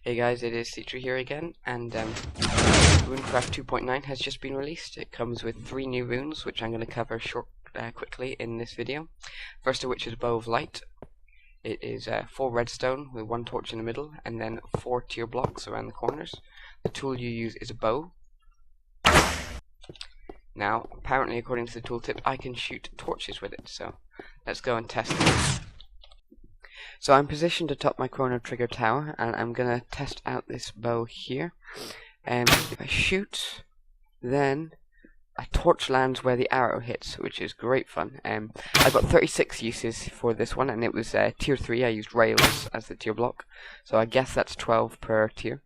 Hey guys, it is Citra here again, and Runecraft 2.9 has just been released. It comes with 3 new runes, which I'm going to cover quickly in this video. First of which is Bow of Light. It is 4 redstone with 1 torch in the middle, and then 4 tier blocks around the corners. The tool you use is a bow. Now, apparently according to the tooltip, I can shoot torches with it, so let's go and test it. So I'm positioned atop my Chrono Trigger tower, and I'm gonna test out this bow here. If I shoot, then a torch lands where the arrow hits, which is great fun. I got 36 uses for this one, and it was tier 3. I used rails as the tier block, so I guess that's 12 per tier.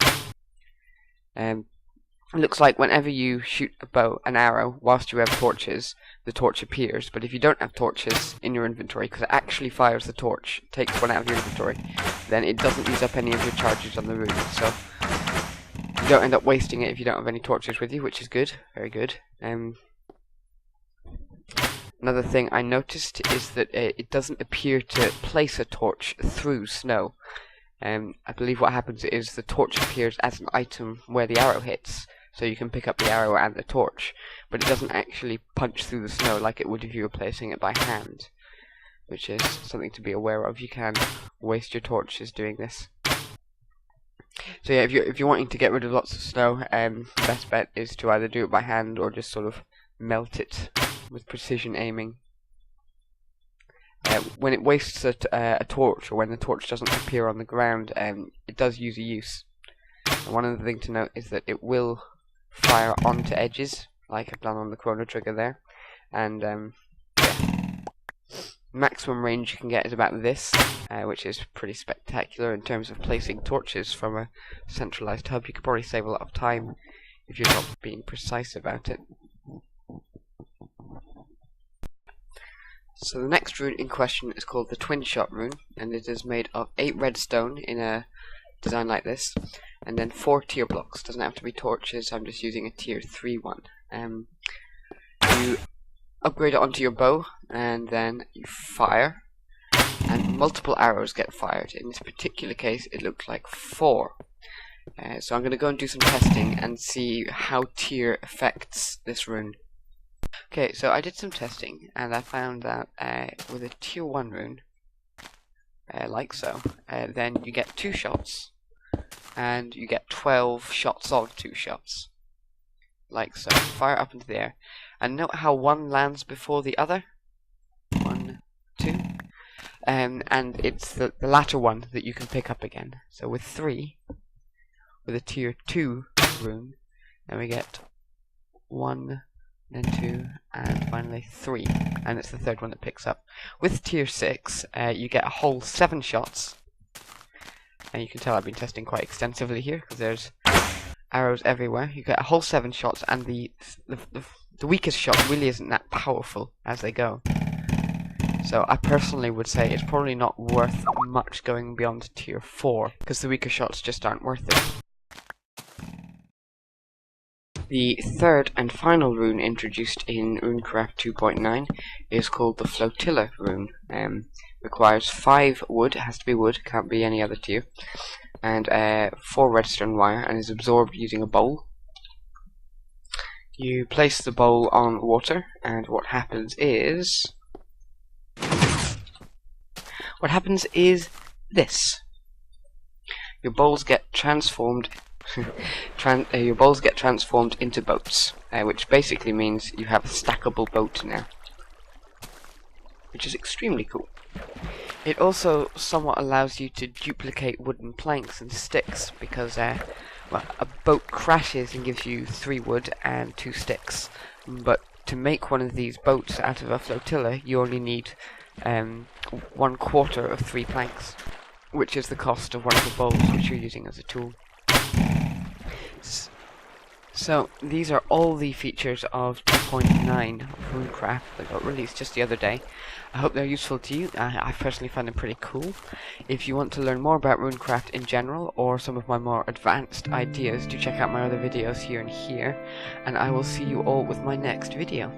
It looks like whenever you shoot an arrow whilst you have torches, the torch appears. But if you don't have torches in your inventory, because it actually fires the torch, takes one out of your inventory, then it doesn't use up any of your charges on the rune. So you don't end up wasting it if you don't have any torches with you, which is good, very good. Another thing I noticed is that it doesn't appear to place a torch through snow. I believe what happens is the torch appears as an item where the arrow hits, so you can pick up the arrow and the torch, but it doesn't actually punch through the snow like it would if you were placing it by hand, which is something to be aware of. You can waste your torches doing this. So yeah, if you're wanting to get rid of lots of snow, the best bet is to either do it by hand or just sort of melt it with precision aiming. When it wastes a torch, or when the torch doesn't appear on the ground, it does use a use. And one other thing to note is that it will fire onto edges, like I've done on the Chrono Trigger there. And yeah. Maximum range you can get is about this, which is pretty spectacular in terms of placing torches from a centralized hub. You could probably save a lot of time if you're not being precise about it. So the next rune in question is called the Twinshot rune, and it is made of 8 redstone in a design like this, and then 4 tier blocks. Doesn't have to be torches, I'm just using a tier 3 one. You upgrade it onto your bow, and then you fire, and multiple arrows get fired. In this particular case, it looks like 4. So I'm going to go and do some testing and see how tier affects this rune. Okay, so I did some testing, and I found that with a tier 1 rune, like so, then you get 2 shots, and you get 12 shots of 2 shots, like so. Fire up into the air, and note how one lands before the other. 1, 2, and it's the latter one that you can pick up again. So with 3, with a tier 2 rune, then we get 1, then 2, and finally 3, and it's the third one that picks up. With tier 6, you get a whole 7 shots, and you can tell I've been testing quite extensively here because there's arrows everywhere. You get a whole 7 shots, and the weakest shot really isn't that powerful as they go. So I personally would say it's probably not worth much going beyond tier 4 because the weaker shots just aren't worth it. The third and final rune introduced in Runecraft 2.9 is called the Flotila rune. Requires 5 wood, it has to be wood, can't be any other tier, and 4 redstone wire, and is absorbed using a bowl. You place the bowl on water, and what happens is this. Your bowls get transformed your bowls get transformed into boats, which basically means you have a stackable boat now, which is extremely cool. It also somewhat allows you to duplicate wooden planks and sticks, because well, a boat crashes and gives you 3 wood and 2 sticks, but to make one of these boats out of a flotilla you only need 1/4 of 3 planks, which is the cost of one of the bowls which you're using as a tool. So these are all the features of 2.9 of Runecraft that got released just the other day. I hope they're useful to you. I personally find them pretty cool. If you want to learn more about Runecraft in general, or some of my more advanced ideas, do check out my other videos here and here, and I will see you all with my next video.